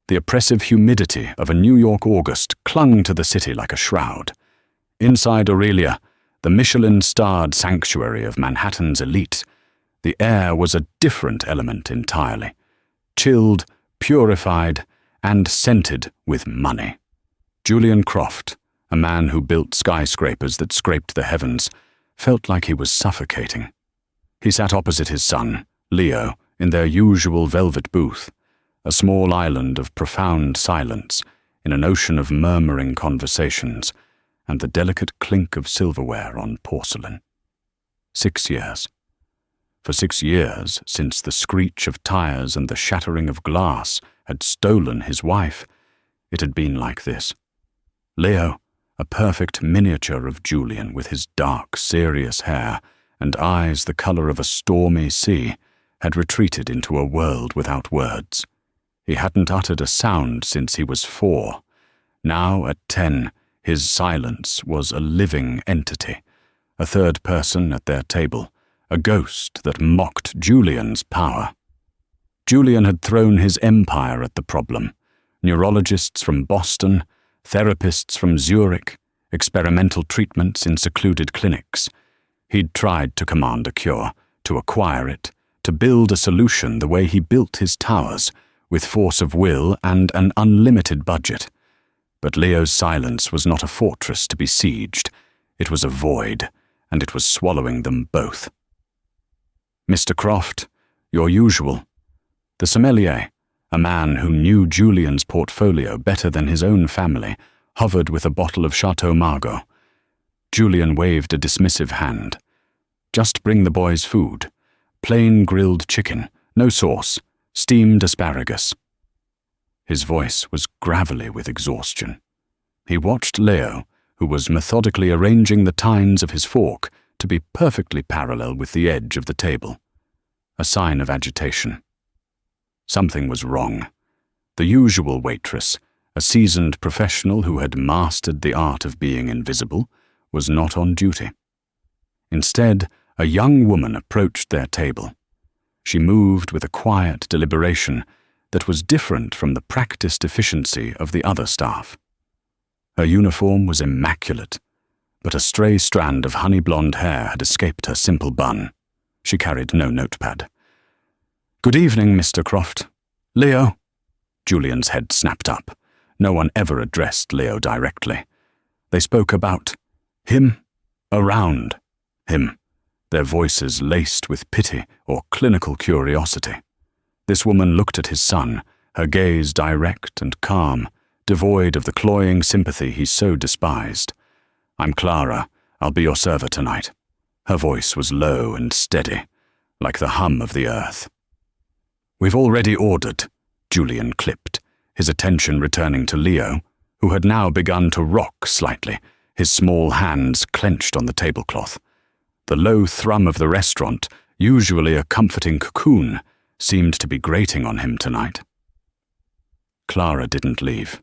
The oppressive humidity of a New York August clung to the city like a shroud. Inside Aurelia, the Michelin-starred sanctuary of Manhattan's elite, the air was a different element entirely, chilled, purified, and scented with money. Julian Croft, a man who built skyscrapers that scraped the heavens, felt like he was suffocating. He sat opposite his son, Leo, in their usual velvet booth, a small island of profound silence in an ocean of murmuring conversations and the delicate clink of silverware on porcelain. 6 years. For 6 years, since the screech of tires and the shattering of glass had stolen his wife, it had been like this. Leo, a perfect miniature of Julian with his dark, serious hair and eyes the color of a stormy sea, had retreated into a world without words. He hadn't uttered a sound since he was 4. Now, at 10, his silence was a living entity, a third person at their table, a ghost that mocked Julian's power. Julian had thrown his empire at the problem. Neurologists from Boston, therapists from Zurich, experimental treatments in secluded clinics. He'd tried to command a cure, to acquire it, to build a solution the way he built his towers, with force of will and an unlimited budget. But Leo's silence was not a fortress to be sieged. It was a void, and it was swallowing them both. Mr. Croft, your usual. The sommelier, a man who knew Julian's portfolio better than his own family, hovered with a bottle of Chateau Margaux. Julian waved a dismissive hand. Just bring the boys food. Plain grilled chicken, no sauce, steamed asparagus. His voice was gravelly with exhaustion. He watched Leo, who was methodically arranging the tines of his fork to be perfectly parallel with the edge of the table. A sign of agitation. Something was wrong. The usual waitress, a seasoned professional who had mastered the art of being invisible, was not on duty. Instead, a young woman approached their table. She moved with a quiet deliberation that was different from the practiced efficiency of the other staff. Her uniform was immaculate, but a stray strand of honey-blonde hair had escaped her simple bun. She carried no notepad. "Good evening, Mr. Croft. Leo." Julian's head snapped up. No one ever addressed Leo directly. They spoke about him, around him, their voices laced with pity or clinical curiosity. This woman looked at his son, her gaze direct and calm, devoid of the cloying sympathy he so despised. "I'm Clara. I'll be your server tonight." Her voice was low and steady, like the hum of the earth. "We've already ordered," Julian clipped, his attention returning to Leo, who had now begun to rock slightly, his small hands clenched on the tablecloth. The low thrum of the restaurant, usually a comforting cocoon, seemed to be grating on him tonight. Clara didn't leave.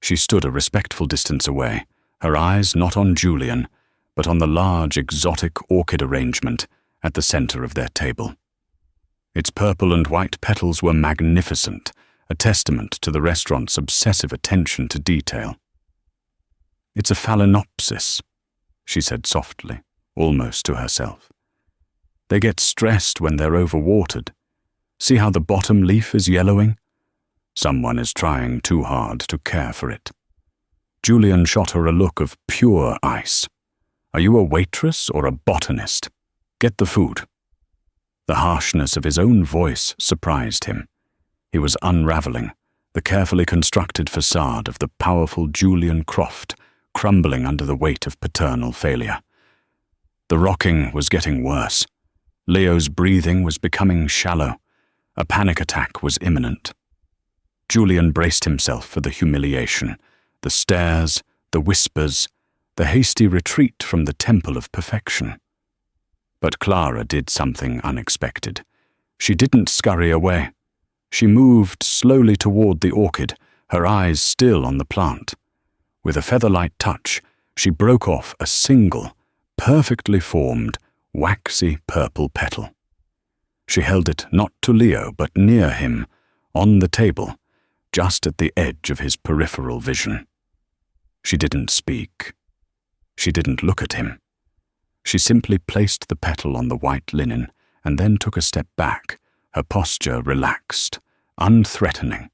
She stood a respectful distance away, her eyes not on Julian, but on the large exotic orchid arrangement at the center of their table. Its purple and white petals were magnificent, a testament to the restaurant's obsessive attention to detail. "It's a phalaenopsis," she said softly, almost to herself. "They get stressed when they're overwatered. See how the bottom leaf is yellowing? Someone is trying too hard to care for it." Julian shot her a look of pure ice. "Are you a waitress or a botanist? Get the food." The harshness of his own voice surprised him. He was unraveling, the carefully constructed facade of the powerful Julian Croft crumbling under the weight of paternal failure. The rocking was getting worse. Leo's breathing was becoming shallow. A panic attack was imminent. Julian braced himself for the humiliation, the stares, the whispers, the hasty retreat from the temple of perfection. But Clara did something unexpected. She didn't scurry away. She moved slowly toward the orchid, her eyes still on the plant. With a feather-light touch, she broke off a single, perfectly formed, waxy purple petal. She held it not to Leo but near him, on the table, just at the edge of his peripheral vision. She didn't speak. She didn't look at him. She simply placed the petal on the white linen and then took a step back, her posture relaxed, unthreatening.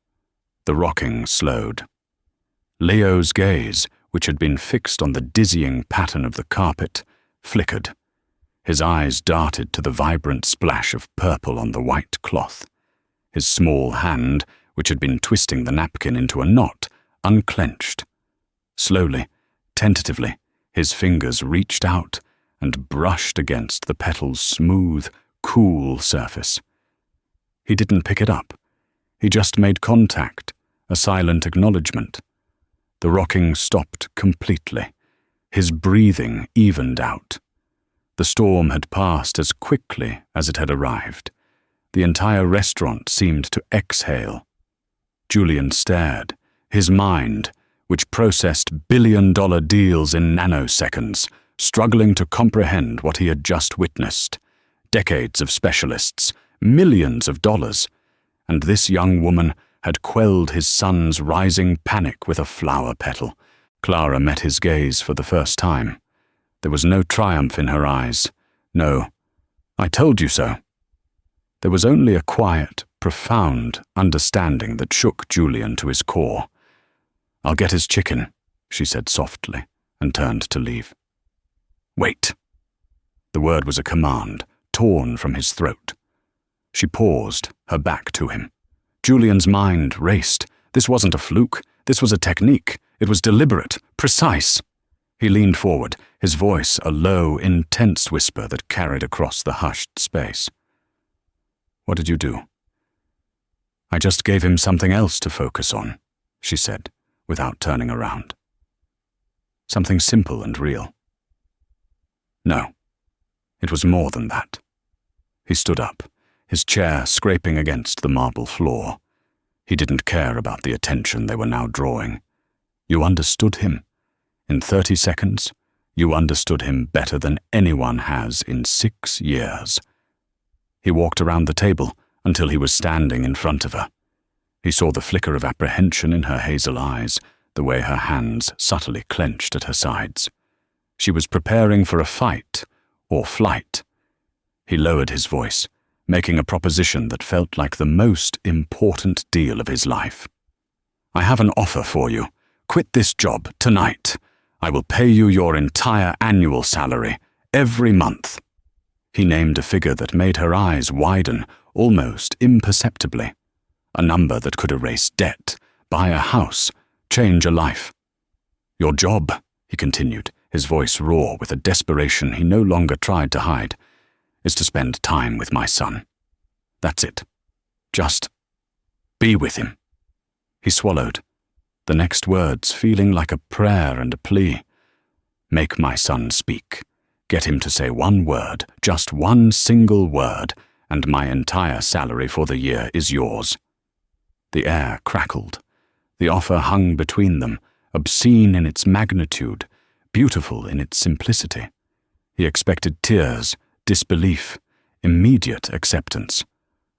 The rocking slowed. Leo's gaze, which had been fixed on the dizzying pattern of the carpet, flickered. His eyes darted to the vibrant splash of purple on the white cloth. His small hand, which had been twisting the napkin into a knot, unclenched. Slowly, tentatively, his fingers reached out and brushed against the petal's smooth, cool surface. He didn't pick it up. He just made contact, a silent acknowledgement. The rocking stopped completely. His breathing evened out. The storm had passed as quickly as it had arrived. The entire restaurant seemed to exhale. Julian stared, his mind, which processed billion-dollar deals in nanoseconds, struggling to comprehend what he had just witnessed. Decades of specialists, millions of dollars, and this young woman had quelled his son's rising panic with a flower petal. Clara met his gaze for the first time. There was no triumph in her eyes. No, "I told you so." There was only a quiet, profound understanding that shook Julian to his core. "I'll get his chicken," she said softly, and turned to leave. "Wait." The word was a command, torn from his throat. She paused, her back to him. Julian's mind raced. This wasn't a fluke. This was a technique. It was deliberate, precise. He leaned forward, his voice a low, intense whisper that carried across the hushed space. "What did you do?" "I just gave him something else to focus on," she said, without turning around. "Something simple and real." No, it was more than that. He stood up, his chair scraping against the marble floor. He didn't care about the attention they were now drawing. You understood him. In 30 seconds, you understood him better than anyone has in 6 years. He walked around the table until he was standing in front of her. He saw the flicker of apprehension in her hazel eyes, the way her hands subtly clenched at her sides. She was preparing for a fight or flight. He lowered his voice, making a proposition that felt like the most important deal of his life. "I have an offer for you. Quit this job tonight. I will pay you your entire annual salary, every month." He named a figure that made her eyes widen, almost imperceptibly. A number that could erase debt, buy a house, change a life. "Your job," he continued, his voice raw with a desperation he no longer tried to hide, "is to spend time with my son. That's it. Just be with him." He swallowed, the next words feeling like a prayer and a plea. "Make my son speak. Get him to say one word, just one single word, and my entire salary for the year is yours." The air crackled. The offer hung between them, obscene in its magnitude, beautiful in its simplicity. He expected tears, disbelief, immediate acceptance.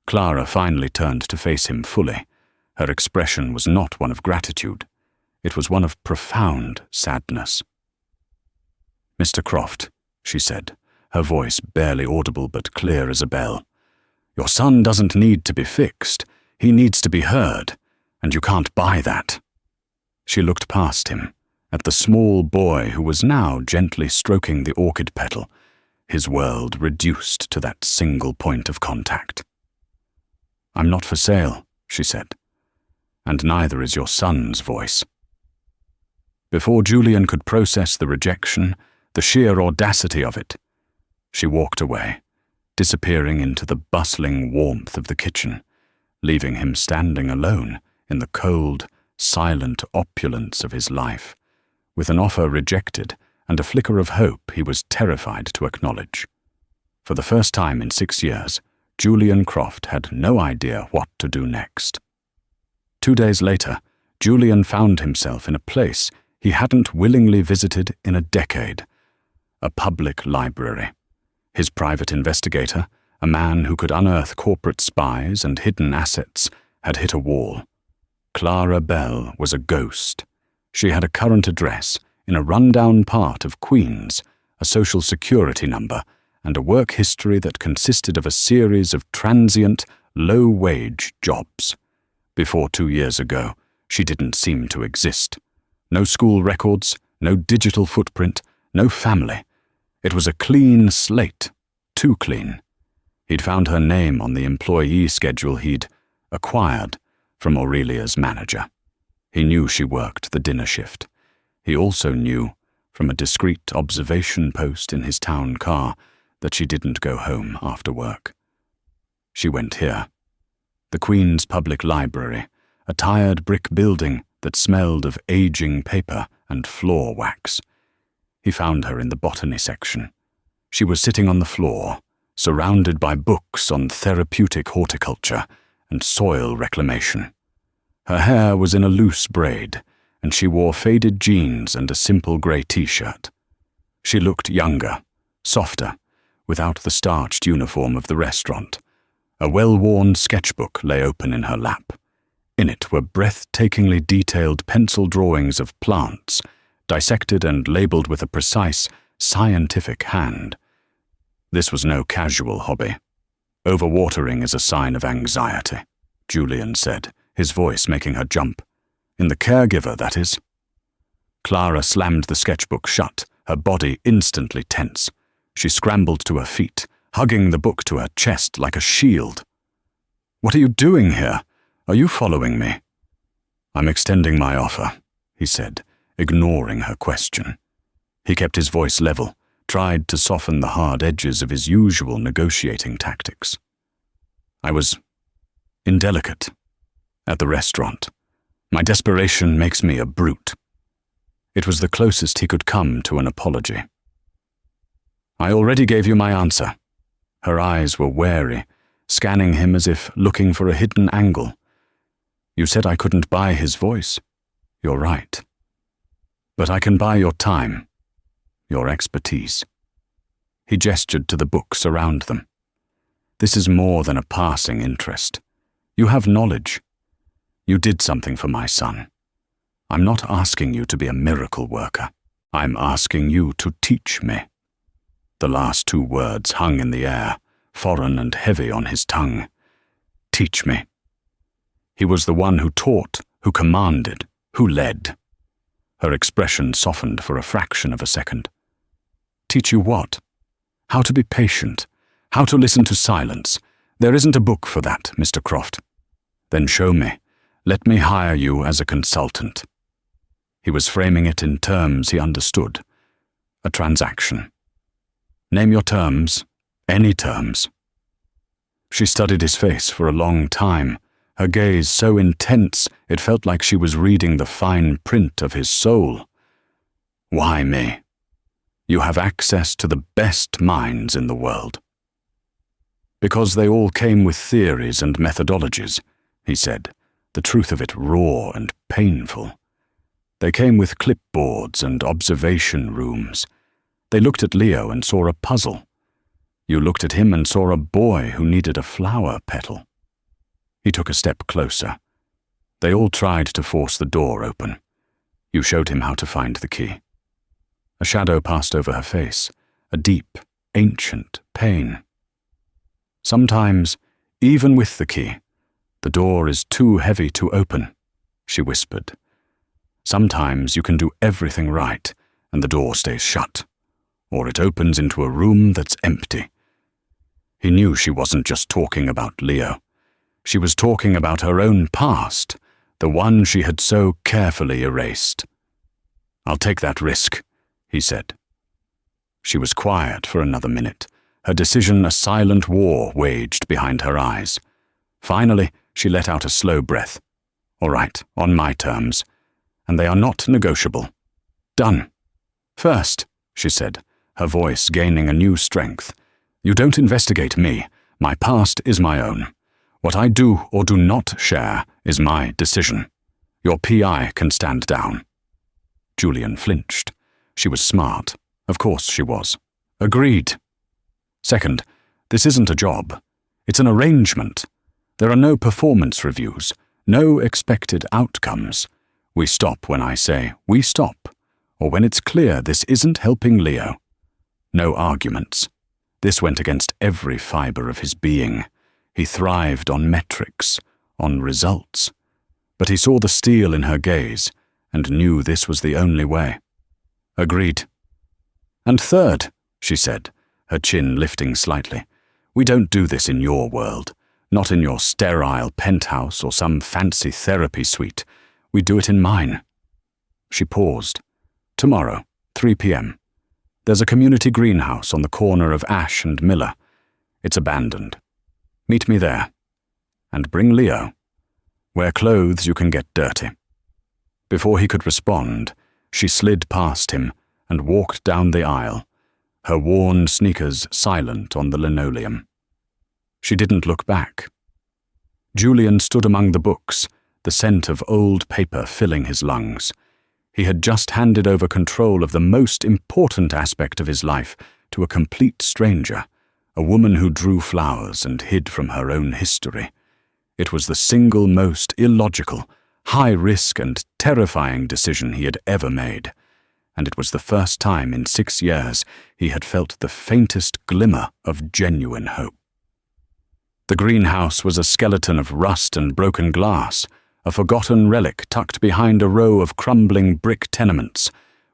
Clara finally turned to face him fully. Her expression was not one of gratitude. It was one of profound sadness. "Mr. Croft," she said, her voice barely audible but clear as a bell, "your son doesn't need to be fixed. He needs to be heard, and you can't buy that." She looked past him, at the small boy who was now gently stroking the orchid petal, his world reduced to that single point of contact. "I'm not for sale," she said, "and neither is your son's voice." Before Julian could process the rejection, the sheer audacity of it, she walked away, disappearing into the bustling warmth of the kitchen, leaving him standing alone in the cold, silent opulence of his life, with an offer rejected and a flicker of hope he was terrified to acknowledge. For the first time in 6 years, Julian Croft had no idea what to do next. 2 days later, Julian found himself in a place he hadn't willingly visited in a decade, a public library. His private investigator, a man who could unearth corporate spies and hidden assets, had hit a wall. Clara Bell was a ghost. She had a current address in a rundown part of Queens, a social security number, and a work history that consisted of a series of transient, low-wage jobs. Before 2 years ago, she didn't seem to exist. No school records, no digital footprint, no family. It was a clean slate, too clean. He'd found her name on the employee schedule he'd acquired from Aurelia's manager. He knew she worked the dinner shift. He also knew, from a discreet observation post in his town car, that she didn't go home after work. She went here. The Queen's Public Library, a tired brick building that smelled of aging paper and floor wax. He found her in the botany section. She was sitting on the floor, surrounded by books on therapeutic horticulture and soil reclamation. Her hair was in a loose braid, and she wore faded jeans and a simple grey t-shirt. She looked younger, softer, without the starched uniform of the restaurant. A well-worn sketchbook lay open in her lap. In it were breathtakingly detailed pencil drawings of plants, dissected and labelled with a precise, scientific hand. This was no casual hobby. Overwatering is a sign of anxiety, Julian said, his voice making her jump. In the caregiver, that is. Clara slammed the sketchbook shut, her body instantly tense. She scrambled to her feet, hugging the book to her chest like a shield. "What are you doing here? Are you following me?" "I'm extending my offer," he said, ignoring her question. He kept his voice level, tried to soften the hard edges of his usual negotiating tactics. "I was indelicate at the restaurant. My desperation makes me a brute." It was the closest he could come to an apology. "I already gave you my answer." Her eyes were wary, scanning him as if looking for a hidden angle. "You said I couldn't buy his voice. You're right. But I can buy your time, your expertise." He gestured to the books around them. "This is more than a passing interest. You have knowledge. You did something for my son. I'm not asking you to be a miracle worker. I'm asking you to teach me." The last 2 words hung in the air, foreign and heavy on his tongue. Teach me. He was the one who taught, who commanded, who led. Her expression softened for a fraction of a second. Teach you what? How to be patient, how to listen to silence. There isn't a book for that, Mr. Croft. Then show me. Let me hire you as a consultant. He was framing it in terms he understood. A transaction. Name your terms, any terms. She studied his face for a long time, her gaze so intense it felt like she was reading the fine print of his soul. Why me? You have access to the best minds in the world. Because they all came with theories and methodologies, he said, the truth of it raw and painful. They came with clipboards and observation rooms. They looked at Leo and saw a puzzle. You looked at him and saw a boy who needed a flower petal. He took a step closer. They all tried to force the door open. You showed him how to find the key. A shadow passed over her face, a deep, ancient pain. Sometimes, even with the key, the door is too heavy to open, she whispered. Sometimes you can do everything right, and the door stays shut, or it opens into a room that's empty. He knew she wasn't just talking about Leo. She was talking about her own past, the one she had so carefully erased. I'll take that risk, he said. She was quiet for another minute, her decision a silent war waged behind her eyes. Finally, she let out a slow breath. All right, on my terms. And they are not negotiable. Done. First, she said, her voice gaining a new strength. You don't investigate me. My past is my own. What I do or do not share is my decision. Your PI can stand down. Julian flinched. She was smart. Of course she was. Agreed. Second, this isn't a job. It's an arrangement. There are no performance reviews, No expected outcomes. We stop when I say, we stop, or when it's clear this isn't helping Leo. No arguments. This went against every fibre of his being. He thrived on metrics, on results. But he saw the steel in her gaze and knew this was the only way. Agreed. And third, she said, her chin lifting slightly, we don't do this in your world, not in your sterile penthouse or some fancy therapy suite. We do it in mine. She paused. Tomorrow, 3 p.m. There's a community greenhouse on the corner of Ash and Miller. It's abandoned. Meet me there. And bring Leo. Wear clothes you can get dirty. Before he could respond, she slid past him and walked down the aisle, her worn sneakers silent on the linoleum. She didn't look back. Julian stood among the books, the scent of old paper filling his lungs. He had just handed over control of the most important aspect of his life to a complete stranger, a woman who drew flowers and hid from her own history. It was the single most illogical, high-risk and terrifying decision he had ever made, and it was the first time in 6 years he had felt the faintest glimmer of genuine hope. The greenhouse was a skeleton of rust and broken glass, a forgotten relic tucked behind a row of crumbling brick tenements.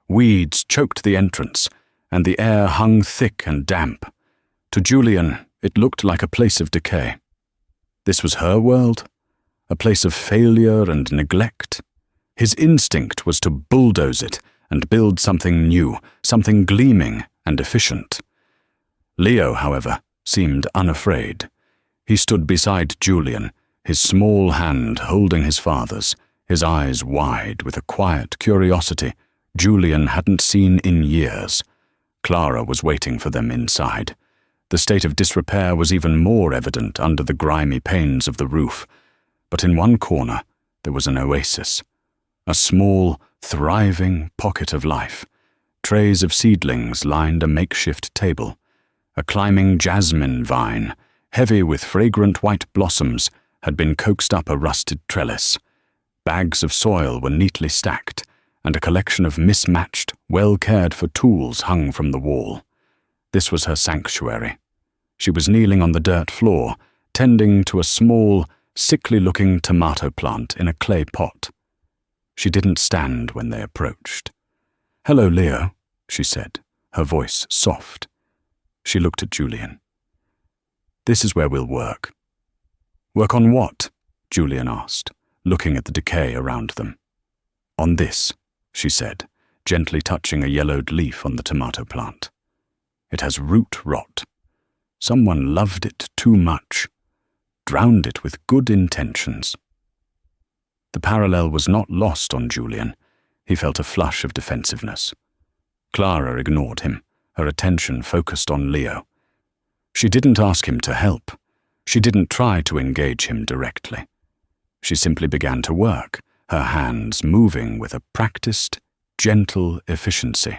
Weeds choked the entrance, and the air hung thick and damp. To Julian, it looked like a place of decay. This was her world, a place of failure and neglect. His instinct was to bulldoze it and build something new, something gleaming and efficient. Leo, however, seemed unafraid. He stood beside Julian, his small hand holding his father's, his eyes wide with a quiet curiosity Julian hadn't seen in years. Clara was waiting for them inside. The state of disrepair was even more evident under the grimy panes of the roof, but in one corner there was an oasis, a small, thriving pocket of life. Trays of seedlings lined a makeshift table. A climbing jasmine vine, heavy with fragrant white blossoms, had been coaxed up a rusted trellis. Bags of soil were neatly stacked, and a collection of mismatched, well-cared-for tools hung from the wall. This was her sanctuary. She was kneeling on the dirt floor, tending to a small, sickly-looking tomato plant in a clay pot. She didn't stand when they approached. "Hello, Leo," she said, her voice soft. She looked at Julian. "This is where we'll work." "Work on what?" Julian asked, looking at the decay around them. "On this," she said, gently touching a yellowed leaf on the tomato plant. "It has root rot. Someone loved it too much, drowned it with good intentions." The parallel was not lost on Julian. He felt a flush of defensiveness. Clara ignored him, her attention focused on Leo. She didn't ask him to help. She didn't try to engage him directly. She simply began to work, her hands moving with a practiced, gentle efficiency.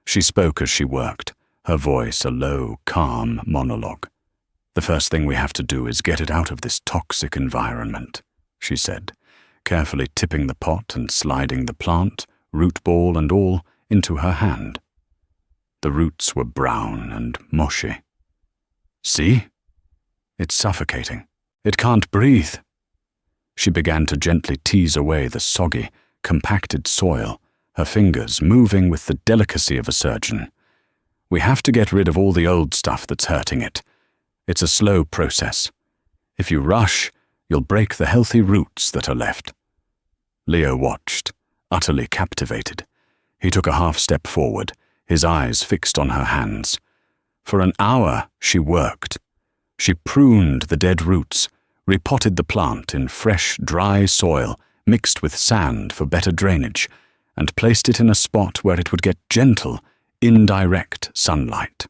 She spoke as she worked, her voice a low, calm monologue. "The first thing we have to do is get it out of this toxic environment," she said, carefully tipping the pot and sliding the plant, root ball and all, into her hand. The roots were brown and mushy. "See? It's suffocating. It can't breathe." She began to gently tease away the soggy, compacted soil, her fingers moving with the delicacy of a surgeon. "We have to get rid of all the old stuff that's hurting it. It's a slow process. If you rush, you'll break the healthy roots that are left." Leo watched, utterly captivated. He took a half step forward, his eyes fixed on her hands. For an hour she worked. She pruned the dead roots, repotted the plant in fresh, dry soil mixed with sand for better drainage, and placed it in a spot where it would get gentle, indirect sunlight.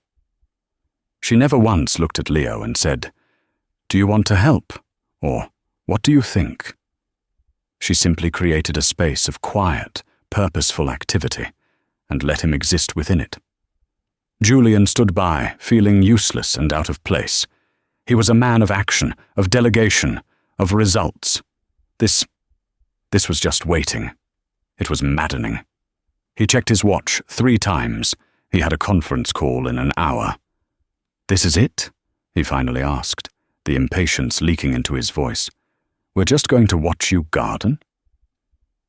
She never once looked at Leo and said, "Do you want to help?" or "What do you think?" She simply created a space of quiet, purposeful activity, and let him exist within it. Julian stood by, feeling useless and out of place. He was a man of action, of delegation, of results. This was just waiting. It was maddening. He checked his watch 3 times. He had a conference call in an hour. "This is it?" he finally asked, the impatience leaking into his voice. "We're just going to watch you garden?"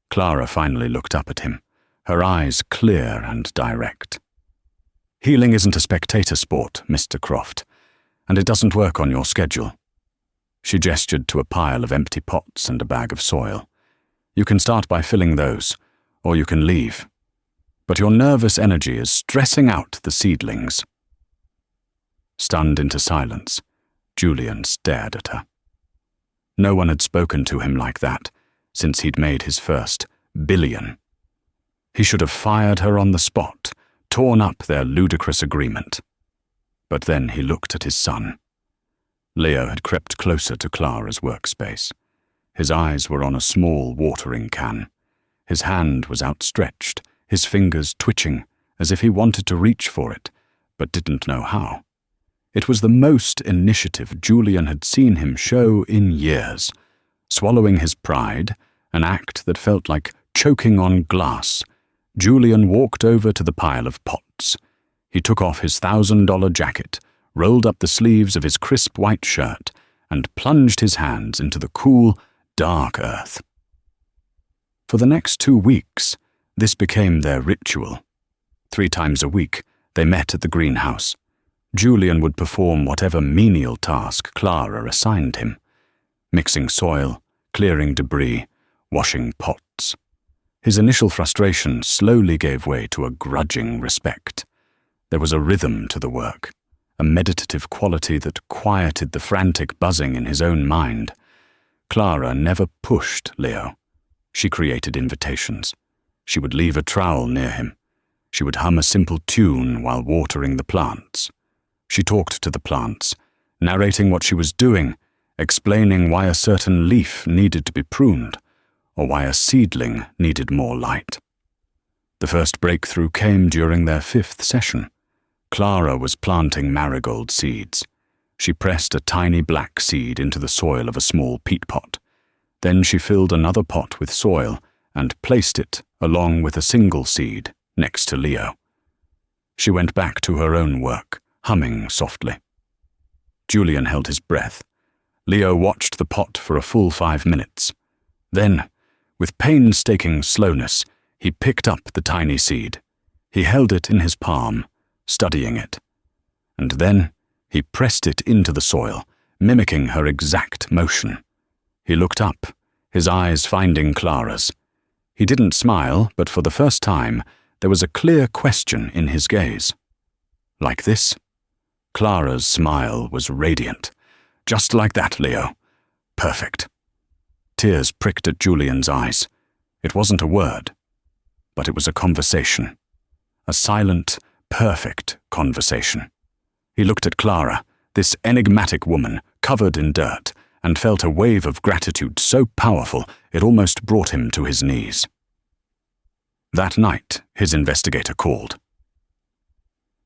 Clara finally looked up at him, her eyes clear and direct. "Healing isn't a spectator sport, Mr. Croft, and it doesn't work on your schedule." She gestured to a pile of empty pots and a bag of soil. "You can start by filling those, or you can leave. But your nervous energy is stressing out the seedlings." Stunned into silence, Julian stared at her. No one had spoken to him like that since he'd made his first billion. He should have fired her on the spot, torn up their ludicrous agreement. But then he looked at his son. Leo had crept closer to Clara's workspace. His eyes were on a small watering can. His hand was outstretched, his fingers twitching, as if he wanted to reach for it, but didn't know how. It was the most initiative Julian had seen him show in years, swallowing his pride, an act that felt like choking on glass. Julian walked over to the pile of pots. He took off his $1,000 jacket, rolled up the sleeves of his crisp white shirt, and plunged his hands into the cool, dark earth. For the next 2 weeks, this became their ritual. 3 times a week, they met at the greenhouse. Julian would perform whatever menial task Clara assigned him, mixing soil, clearing debris, washing pots. His initial frustration slowly gave way to a grudging respect. There was a rhythm to the work, a meditative quality that quieted the frantic buzzing in his own mind. Clara never pushed Leo. She created invitations. She would leave a trowel near him. She would hum a simple tune while watering the plants. She talked to the plants, narrating what she was doing, explaining why a certain leaf needed to be pruned, or why a seedling needed more light. The first breakthrough came during their 5th session. Clara was planting marigold seeds. She pressed a tiny black seed into the soil of a small peat pot. Then she filled another pot with soil and placed it, along with a single seed, next to Leo. She went back to her own work, humming softly. Julian held his breath. Leo watched the pot for a full 5 minutes. Then, with painstaking slowness, he picked up the tiny seed. He held it in his palm, studying it. And then he pressed it into the soil, mimicking her exact motion. He looked up, his eyes finding Clara's. He didn't smile, but for the first time, there was a clear question in his gaze. "Like this?" Clara's smile was radiant. "Just like that, Leo. Perfect." Tears pricked at Julian's eyes. It wasn't a word, but it was a conversation. A silent, perfect conversation. He looked at Clara, this enigmatic woman, covered in dirt, and felt a wave of gratitude so powerful it almost brought him to his knees. That night, his investigator called.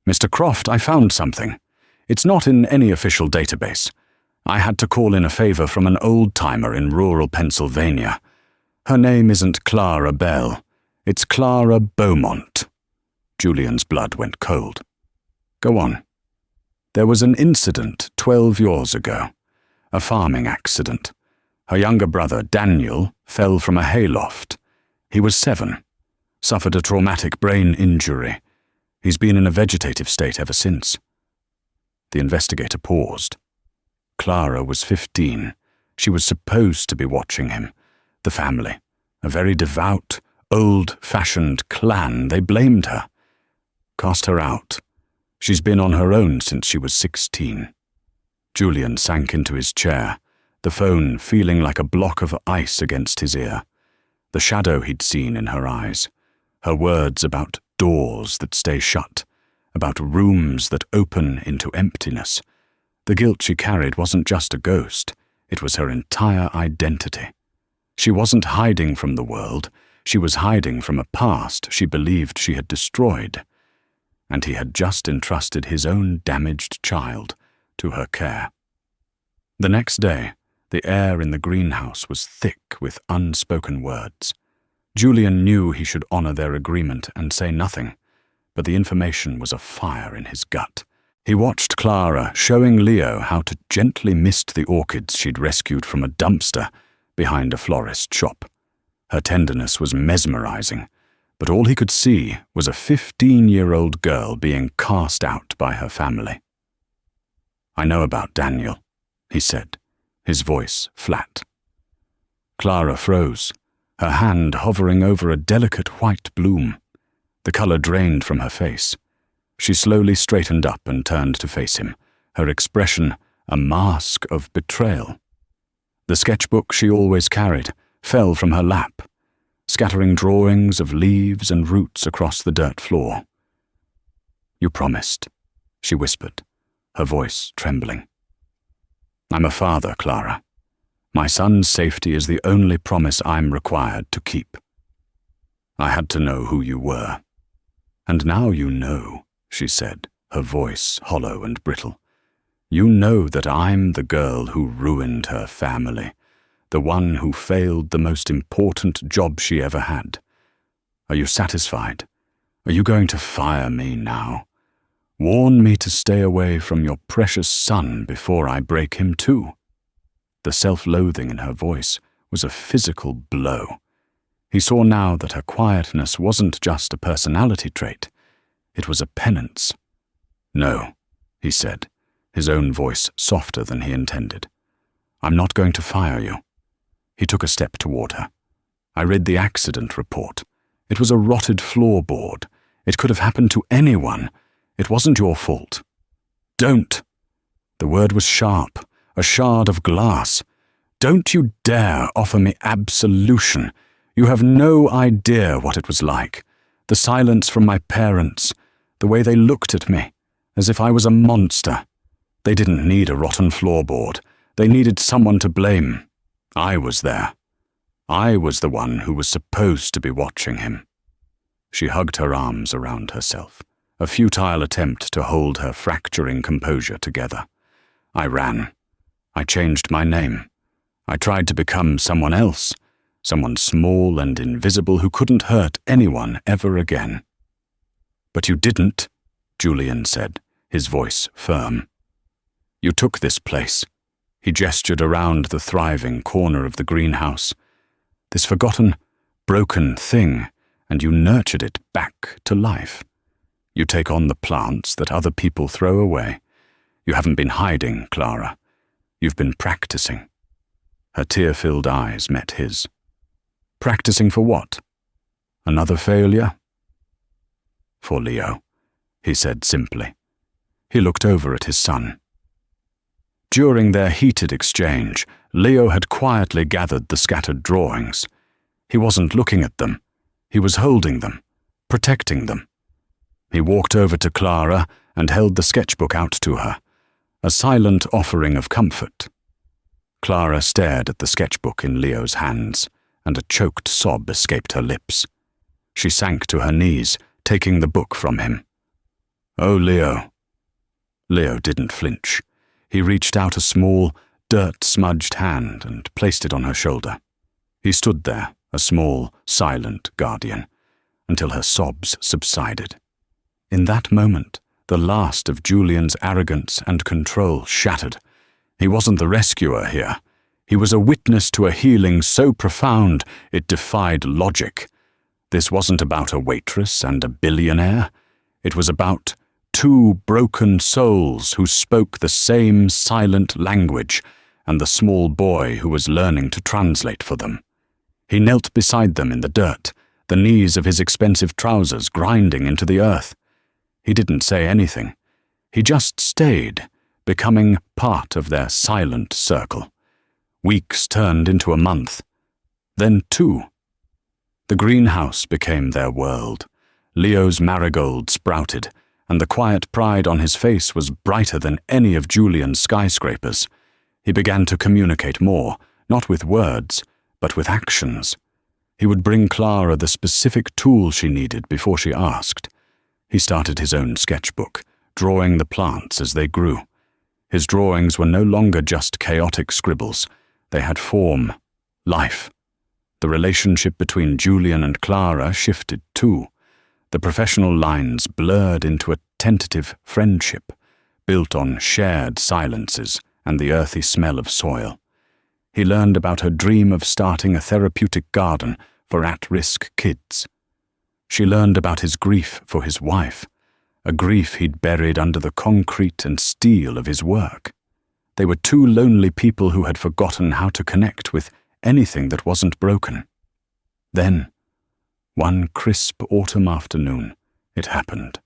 "Mr. Croft, I found something. It's not in any official database. I had to call in a favor from an old-timer in rural Pennsylvania. Her name isn't Clara Bell. It's Clara Beaumont." Julian's blood went cold. "Go on." "There was an incident 12 years ago. A farming accident. Her younger brother, Daniel, fell from a hayloft. He was 7. Suffered a traumatic brain injury. He's been in a vegetative state ever since." The investigator paused. Clara was 15. She was supposed to be watching him. The family, a very devout, old-fashioned clan, they blamed her. Cast her out. She's been on her own since she was 16. Julian sank into his chair, the phone feeling like a block of ice against his ear. The shadow he'd seen in her eyes. Her words about doors that stay shut, about rooms that open into emptiness. The guilt she carried wasn't just a ghost, it was her entire identity. She wasn't hiding from the world, she was hiding from a past she believed she had destroyed. And he had just entrusted his own damaged child to her care. The next day, The air in the greenhouse was thick with unspoken words. Julian knew he should honor their agreement and say nothing, but the information was a fire in his gut. He watched Clara showing Leo how to gently mist the orchids she'd rescued from a dumpster behind a florist shop. Her tenderness was mesmerizing, but all he could see was a 15-year-old girl being cast out by her family. "I know about Daniel," he said, his voice flat. Clara froze, her hand hovering over a delicate white bloom. The color drained from her face. She slowly straightened up and turned to face him, her expression a mask of betrayal. The sketchbook she always carried fell from her lap, scattering drawings of leaves and roots across the dirt floor. "You promised," she whispered, her voice trembling. "I'm a father, Clara. My son's safety is the only promise I'm required to keep. I had to know who you were. And now you know," she said, her voice hollow and brittle. "You know that I'm the girl who ruined her family, the one who failed the most important job she ever had. Are you satisfied? Are you going to fire me now? Warn me to stay away from your precious son before I break him too?" The self-loathing in her voice was a physical blow. He saw now that her quietness wasn't just a personality trait. It was a penance. "No," he said, his own voice softer than he intended. "I'm not going to fire you." He took a step toward her. "I read the accident report. It was a rotted floorboard. It could have happened to anyone. It wasn't your fault." "Don't!" The word was sharp, a shard of glass. "Don't you dare offer me absolution. You have no idea what it was like. The silence from my parents, the way they looked at me, as if I was a monster. They didn't need a rotten floorboard. They needed someone to blame. I was there. I was the one who was supposed to be watching him." She hugged her arms around herself, a futile attempt to hold her fracturing composure together. "I ran. I changed my name. I tried to become someone else, someone small and invisible who couldn't hurt anyone ever again." "But you didn't," Julian said, his voice firm. "You took this place." He gestured around the thriving corner of the greenhouse. "This forgotten, broken thing, and you nurtured it back to life. You take on the plants that other people throw away. You haven't been hiding, Clara. You've been practicing." Her tear-filled eyes met his. "Practicing for what? Another failure?" "For Leo," he said simply. He looked over at his son. During their heated exchange, Leo had quietly gathered the scattered drawings. He wasn't looking at them. He was holding them, protecting them. He walked over to Clara and held the sketchbook out to her, a silent offering of comfort. Clara stared at the sketchbook in Leo's hands, and a choked sob escaped her lips. She sank to her knees, taking the book from him. "Oh, Leo." Leo didn't flinch. He reached out a small, dirt-smudged hand and placed it on her shoulder. He stood there, a small, silent guardian, until her sobs subsided. In that moment, the last of Julian's arrogance and control shattered. He wasn't the rescuer here. He was a witness to a healing so profound it defied logic. This wasn't about a waitress and a billionaire. It was about two broken souls who spoke the same silent language, and the small boy who was learning to translate for them. He knelt beside them in the dirt, the knees of his expensive trousers grinding into the earth. He didn't say anything. He just stayed, becoming part of their silent circle. Weeks turned into a month, then 2. The greenhouse became their world. Leo's marigold sprouted, and the quiet pride on his face was brighter than any of Julian's skyscrapers. He began to communicate more, not with words, but with actions. He would bring Clara the specific tool she needed before she asked. He started his own sketchbook, drawing the plants as they grew. His drawings were no longer just chaotic scribbles. They had form, life. The relationship between Julian and Clara shifted too. The professional lines blurred into a tentative friendship, built on shared silences and the earthy smell of soil. He learned about her dream of starting a therapeutic garden for at-risk kids. She learned about his grief for his wife, a grief he'd buried under the concrete and steel of his work. They were two lonely people who had forgotten how to connect with anything that wasn't broken. Then, one crisp autumn afternoon, it happened.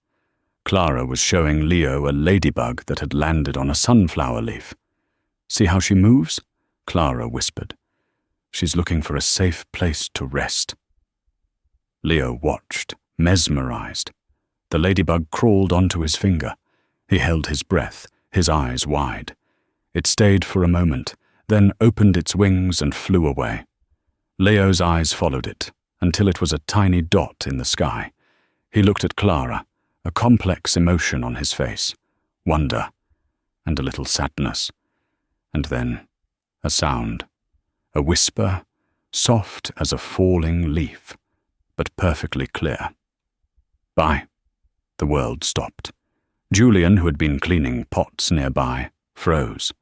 Clara was showing Leo a ladybug that had landed on a sunflower leaf. "See how she moves?" Clara whispered. "She's looking for a safe place to rest." Leo watched, mesmerized. The ladybug crawled onto his finger. He held his breath, his eyes wide. It stayed for a moment, then opened its wings and flew away. Leo's eyes followed it, until it was a tiny dot in the sky. He looked at Clara, a complex emotion on his face, wonder, and a little sadness. And then, a sound, a whisper, soft as a falling leaf, but perfectly clear. "Bye." The world stopped. Julian, who had been cleaning pots nearby, froze.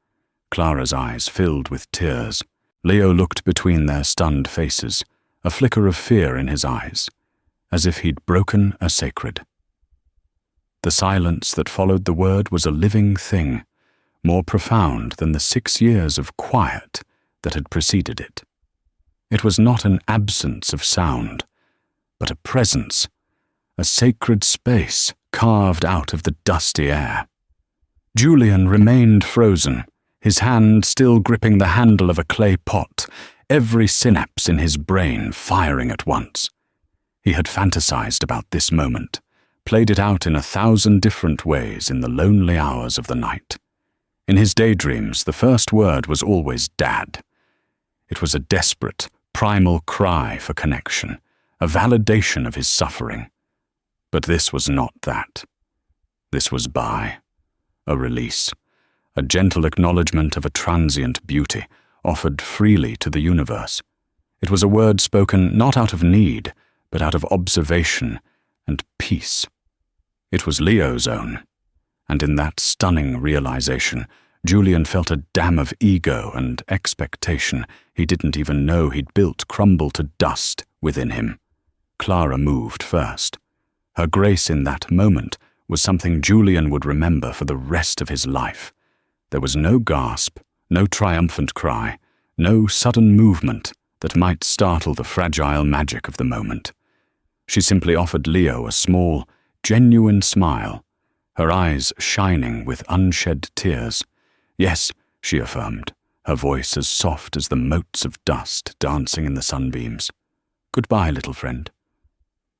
Clara's eyes filled with tears. Leo looked between their stunned faces, a flicker of fear in his eyes, as if he'd broken a sacred. The silence that followed the word was a living thing, more profound than the 6 years of quiet that had preceded it. It was not an absence of sound, but a presence, a sacred space carved out of the dusty air. Julian remained frozen, his hand still gripping the handle of a clay pot, every synapse in his brain firing at once. He had fantasized about this moment, played it out in 1,000 different ways in the lonely hours of the night. In his daydreams, the first word was always Dad. It was a desperate, primal cry for connection, a validation of his suffering. But this was not that. This was bye, a release, a gentle acknowledgement of a transient beauty offered freely to the universe. It was a word spoken not out of need, but out of observation and peace. It was Leo's own, and in that stunning realization, Julian felt a dam of ego and expectation he didn't even know he'd built crumble to dust within him. Clara moved first. Her grace in that moment was something Julian would remember for the rest of his life. There was no gasp, no triumphant cry, no sudden movement that might startle the fragile magic of the moment. She simply offered Leo a small, genuine smile, her eyes shining with unshed tears. "Yes," she affirmed, her voice as soft as the motes of dust dancing in the sunbeams. "Goodbye, little friend."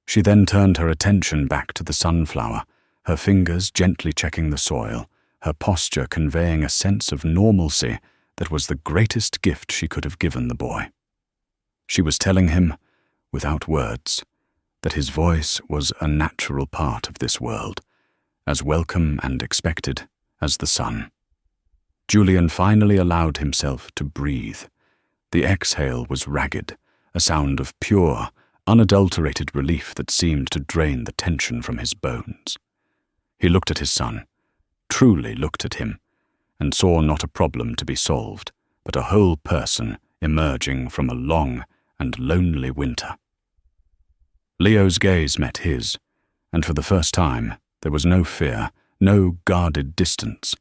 She then turned her attention back to the sunflower, her fingers gently checking the soil, her posture conveying a sense of normalcy that was the greatest gift she could have given the boy. She was telling him, without words, that his voice was a natural part of this world, as welcome and expected as the sun. Julian finally allowed himself to breathe. The exhale was ragged, a sound of pure, unadulterated relief that seemed to drain the tension from his bones. He looked at his son, truly looked at him, and saw not a problem to be solved, but a whole person emerging from a long and lonely winter. Leo's gaze met his, and for the first time there was no fear, no guarded distance.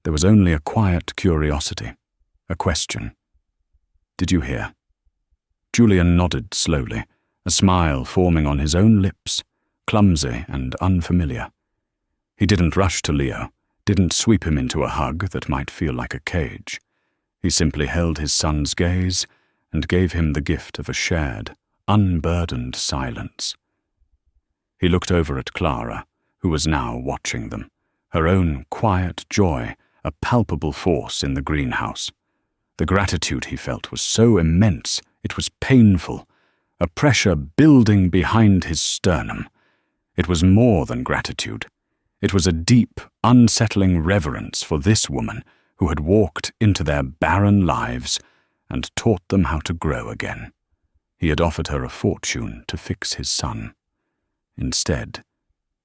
There was only a quiet curiosity, a question. "Did you hear?" Julian nodded slowly, a smile forming on his own lips, clumsy and unfamiliar. He didn't rush to Leo, didn't sweep him into a hug that might feel like a cage. He simply held his son's gaze and gave him the gift of a shared, unburdened silence. He looked over at Clara, who was now watching them, her own quiet joy a palpable force in the greenhouse. The gratitude he felt was so immense it was painful, a pressure building behind his sternum. It was more than gratitude. It was a deep, unsettling reverence for this woman who had walked into their barren lives and taught them how to grow again. He had offered her a fortune to fix his son. Instead,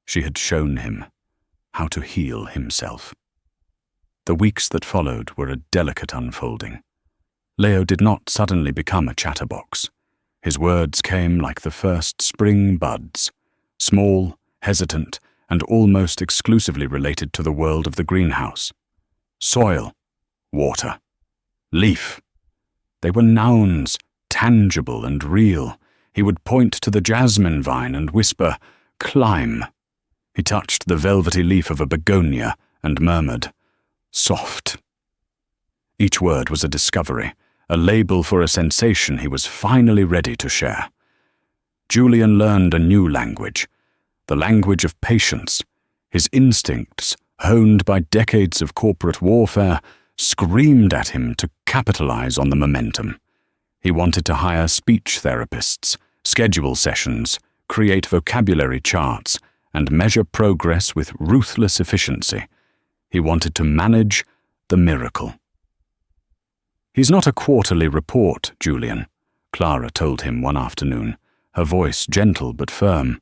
she had shown him how to heal himself. The weeks that followed were a delicate unfolding. Leo did not suddenly become a chatterbox. His words came like the first spring buds, small, hesitant, and almost exclusively related to the world of the greenhouse. Soil, water, leaf. They were nouns, tangible and real. He would point to the jasmine vine and whisper, "Climb." He touched the velvety leaf of a begonia and murmured, "Soft." Each word was a discovery, a label for a sensation he was finally ready to share. Julian learned a new language, the language of patience. His instincts, honed by decades of corporate warfare, screamed at him to capitalize on the momentum. He wanted to hire speech therapists, schedule sessions, create vocabulary charts, and measure progress with ruthless efficiency. He wanted to manage the miracle. "He's not a quarterly report, Julian," Clara told him one afternoon, her voice gentle but firm.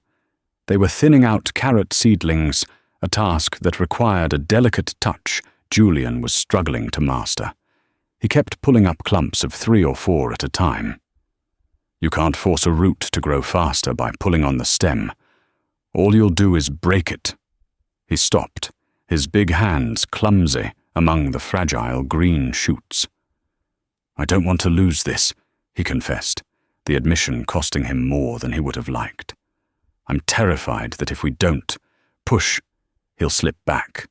They were thinning out carrot seedlings, a task that required a delicate touch Julian was struggling to master. He kept pulling up clumps of 3 or 4 at a time. "You can't force a root to grow faster by pulling on the stem. All you'll do is break it." He stopped, his big hands clumsy among the fragile green shoots. "I don't want to lose this," he confessed, the admission costing him more than he would have liked. "I'm terrified that if we don't push, he'll slip back."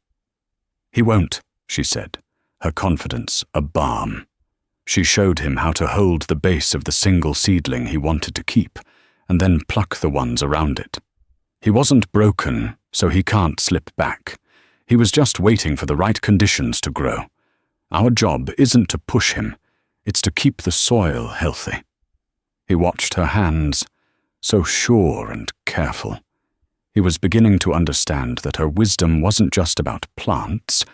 "He won't," she said, her confidence a balm. She showed him how to hold the base of the single seedling he wanted to keep, and then pluck the ones around it. He wasn't broken, so he can't slip back. He was just waiting for the right conditions to grow. Our job isn't to push him, it's to keep the soil healthy. He watched her hands, so sure and careful. He was beginning to understand that her wisdom wasn't just about plants.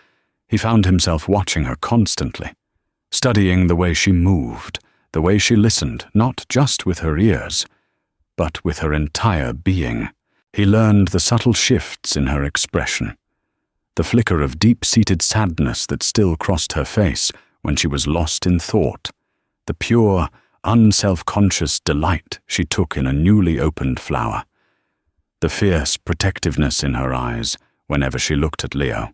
He found himself watching her constantly, studying the way she moved, the way she listened, not just with her ears, but with her entire being. He learned the subtle shifts in her expression, the flicker of deep-seated sadness that still crossed her face when she was lost in thought, the pure, unself-conscious delight she took in a newly opened flower, the fierce protectiveness in her eyes whenever she looked at Leo.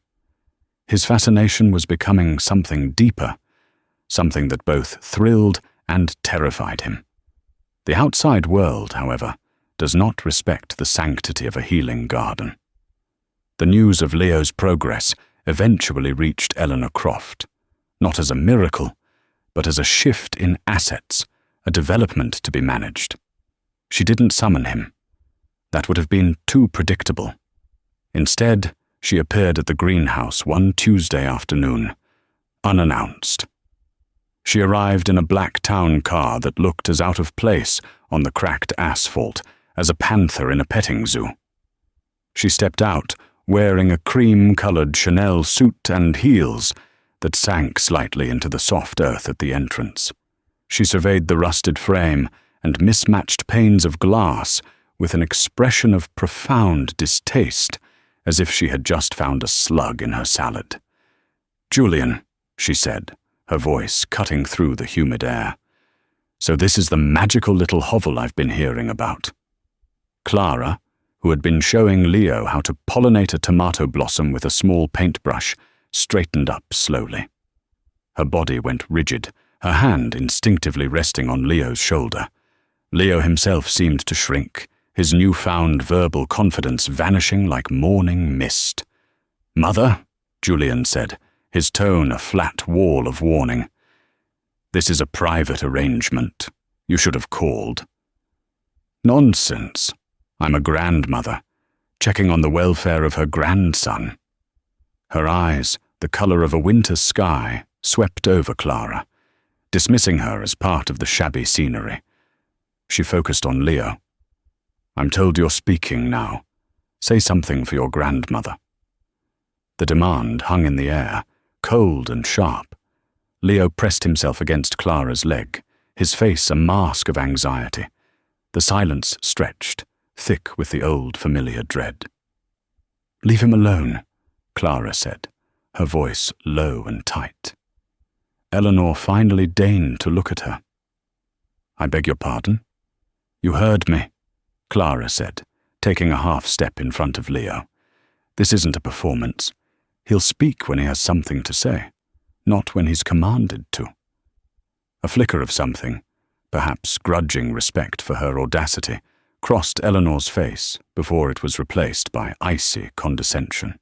His fascination was becoming something deeper, something that both thrilled and terrified him. The outside world, however, does not respect the sanctity of a healing garden. The news of Leo's progress eventually reached Eleanor Croft, not as a miracle, but as a shift in assets, a development to be managed. She didn't summon him. That would have been too predictable. Instead, she appeared at the greenhouse one Tuesday afternoon, unannounced. She arrived in a black town car that looked as out of place on the cracked asphalt as a panther in a petting zoo. She stepped out, wearing a cream-colored Chanel suit and heels that sank slightly into the soft earth at the entrance. She surveyed the rusted frame and mismatched panes of glass with an expression of profound distaste, as if she had just found a slug in her salad. "Julian," she said, her voice cutting through the humid air. "So this is the magical little hovel I've been hearing about." Clara, who had been showing Leo how to pollinate a tomato blossom with a small paintbrush, straightened up slowly. Her body went rigid, her hand instinctively resting on Leo's shoulder. Leo himself seemed to shrink, his newfound verbal confidence vanishing like morning mist. "Mother," Julian said, his tone a flat wall of warning. "This is a private arrangement. You should have called." "Nonsense. I'm a grandmother, checking on the welfare of her grandson." Her eyes, the color of a winter sky, swept over Clara, dismissing her as part of the shabby scenery. She focused on Leo. "I'm told you're speaking now. Say something for your grandmother." The demand hung in the air, cold and sharp. Leo pressed himself against Clara's leg, his face a mask of anxiety. The silence stretched, thick with the old familiar dread. "Leave him alone," Clara said, her voice low and tight. Eleanor finally deigned to look at her. "I beg your pardon?" "You heard me," Clara said, taking a half step in front of Leo. "This isn't a performance. He'll speak when he has something to say, not when he's commanded to." A flicker of something, perhaps grudging respect for her audacity, crossed Eleanor's face before it was replaced by icy condescension.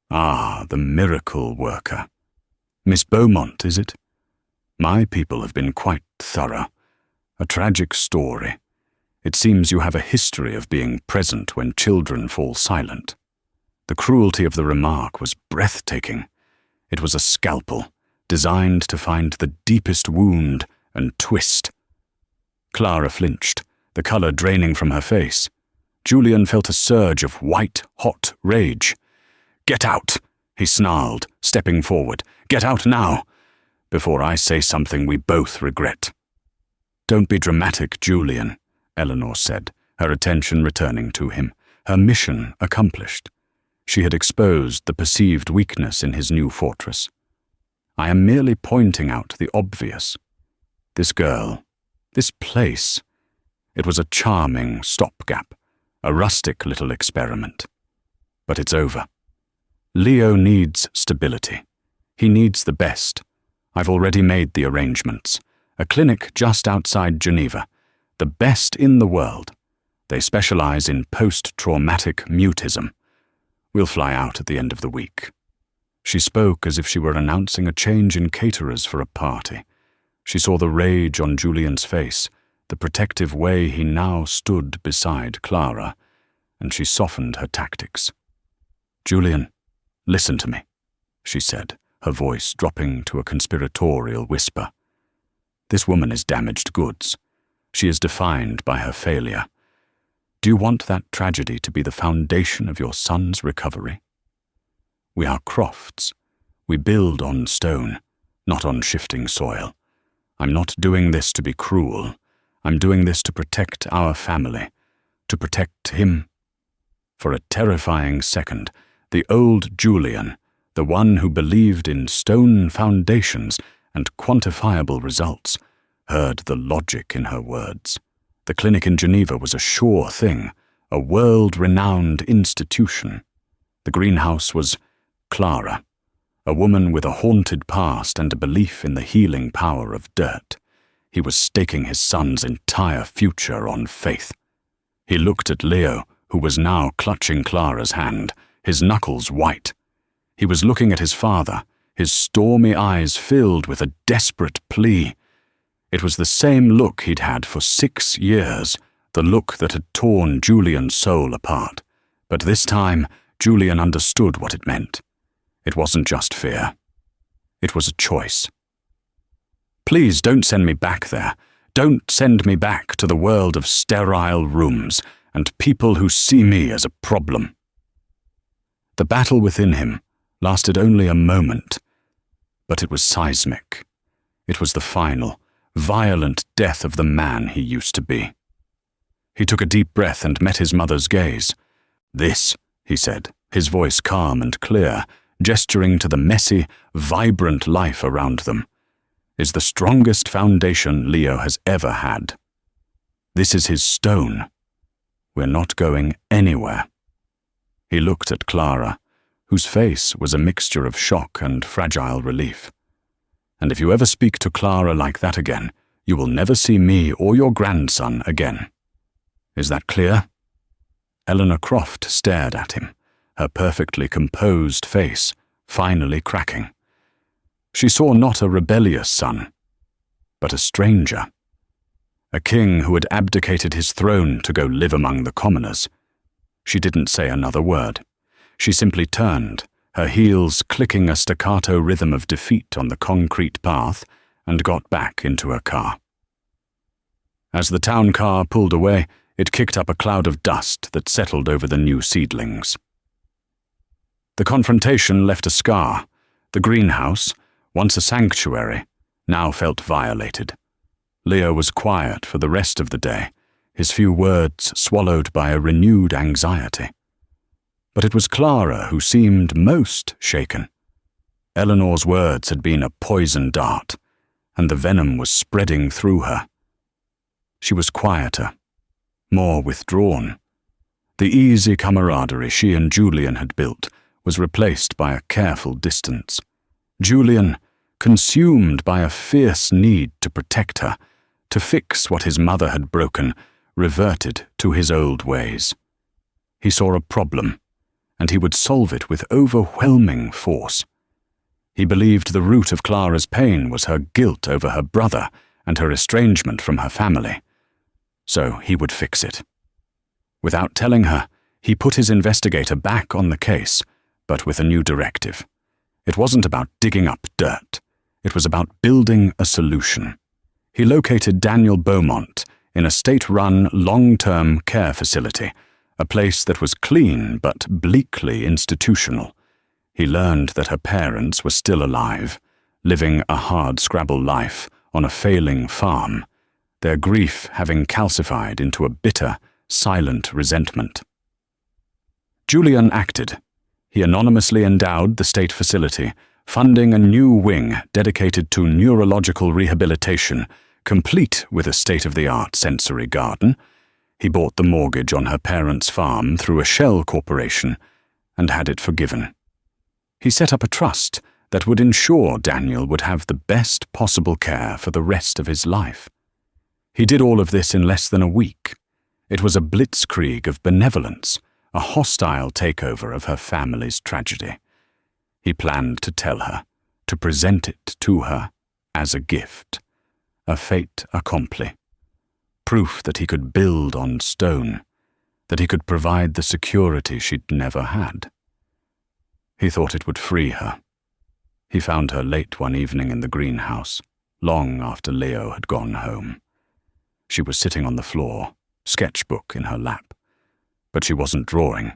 "Ah, the miracle worker. Miss Beaumont, is it? My people have been quite thorough. A tragic story. It seems you have a history of being present when children fall silent." The cruelty of the remark was breathtaking. It was a scalpel, designed to find the deepest wound and twist. Clara flinched, the color draining from her face. Julian felt a surge of white, hot rage. "Get out!" he snarled, stepping forward. "Get out now, before I say something we both regret." "Don't be dramatic, Julian," Eleanor said, her attention returning to him, her mission accomplished. She had exposed the perceived weakness in his new fortress. "I am merely pointing out the obvious. This girl, this place, it was a charming stopgap, a rustic little experiment. But it's over. Leo needs stability. He needs the best. I've already made the arrangements. A clinic just outside Geneva, the best in the world. They specialize in post-traumatic mutism. We'll fly out at the end of the week." She spoke as if she were announcing a change in caterers for a party. She saw the rage on Julian's face, the protective way he now stood beside Clara, and she softened her tactics. "Julian, listen to me," she said, her voice dropping to a conspiratorial whisper. "This woman is damaged goods. She is defined by her failure. Do you want that tragedy to be the foundation of your son's recovery? We are crofts. We build on stone, not on shifting soil. I'm not doing this to be cruel. I'm doing this to protect our family, to protect him." For a terrifying second, the old Julian, the one who believed in stone foundations and quantifiable results, heard the logic in her words. The clinic in Geneva was a sure thing, a world-renowned institution. The greenhouse was Clara, a woman with a haunted past and a belief in the healing power of dirt. He was staking his son's entire future on faith. He looked at Leo, who was now clutching Clara's hand, his knuckles white. He was looking at his father, his stormy eyes filled with a desperate plea. It was the same look he'd had for 6 years, the look that had torn Julian's soul apart. But this time, Julian understood what it meant. It wasn't just fear. It was a choice. "Please don't send me back there. Don't send me back to the world of sterile rooms and people who see me as a problem." The battle within him lasted only a moment, but it was seismic. It was the final, violent death of the man he used to be. He took a deep breath and met his mother's gaze. "This," he said, his voice calm and clear, gesturing to the messy, vibrant life around them, "is the strongest foundation Leo has ever had. This is his stone. We're not going anywhere." He looked at Clara, whose face was a mixture of shock and fragile relief. "And if you ever speak to Clara like that again, you will never see me or your grandson again. Is that clear?" Eleanor Croft stared at him, her perfectly composed face finally cracking. She saw not a rebellious son, but a stranger. A king who had abdicated his throne to go live among the commoners. She didn't say another word. She simply turned, her heels clicking a staccato rhythm of defeat on the concrete path, and got back into her car. As the town car pulled away, it kicked up a cloud of dust that settled over the new seedlings. The confrontation left a scar. The greenhouse, once a sanctuary, now felt violated. Leo was quiet for the rest of the day, his few words swallowed by a renewed anxiety. But it was Clara who seemed most shaken. Eleanor's words had been a poison dart, and the venom was spreading through her. She was quieter, more withdrawn. The easy camaraderie she and Julian had built was replaced by a careful distance. Julian, consumed by a fierce need to protect her, to fix what his mother had broken, reverted to his old ways. He saw a problem, and he would solve it with overwhelming force. He believed the root of Clara's pain was her guilt over her brother and her estrangement from her family. So he would fix it. Without telling her, he put his investigator back on the case, but with a new directive. It wasn't about digging up dirt. It was about building a solution. He located Daniel Beaumont in a state-run long-term care facility, a place that was clean but bleakly institutional. He learned that her parents were still alive, living a hard-scrabble life on a failing farm, their grief having calcified into a bitter, silent resentment. Julian acted. He anonymously endowed the state facility, funding a new wing dedicated to neurological rehabilitation, complete with a state-of-the-art sensory garden. He bought the mortgage on her parents' farm through a shell corporation and had it forgiven. He set up a trust that would ensure Daniel would have the best possible care for the rest of his life. He did all of this in less than a week. It was a blitzkrieg of benevolence, a hostile takeover of her family's tragedy. He planned to tell her, to present it to her as a gift, a fait accompli, proof that he could build on stone, that he could provide the security she'd never had. He thought it would free her. He found her late one evening in the greenhouse, long after Leo had gone home. She was sitting on the floor, sketchbook in her lap. But she wasn't drawing.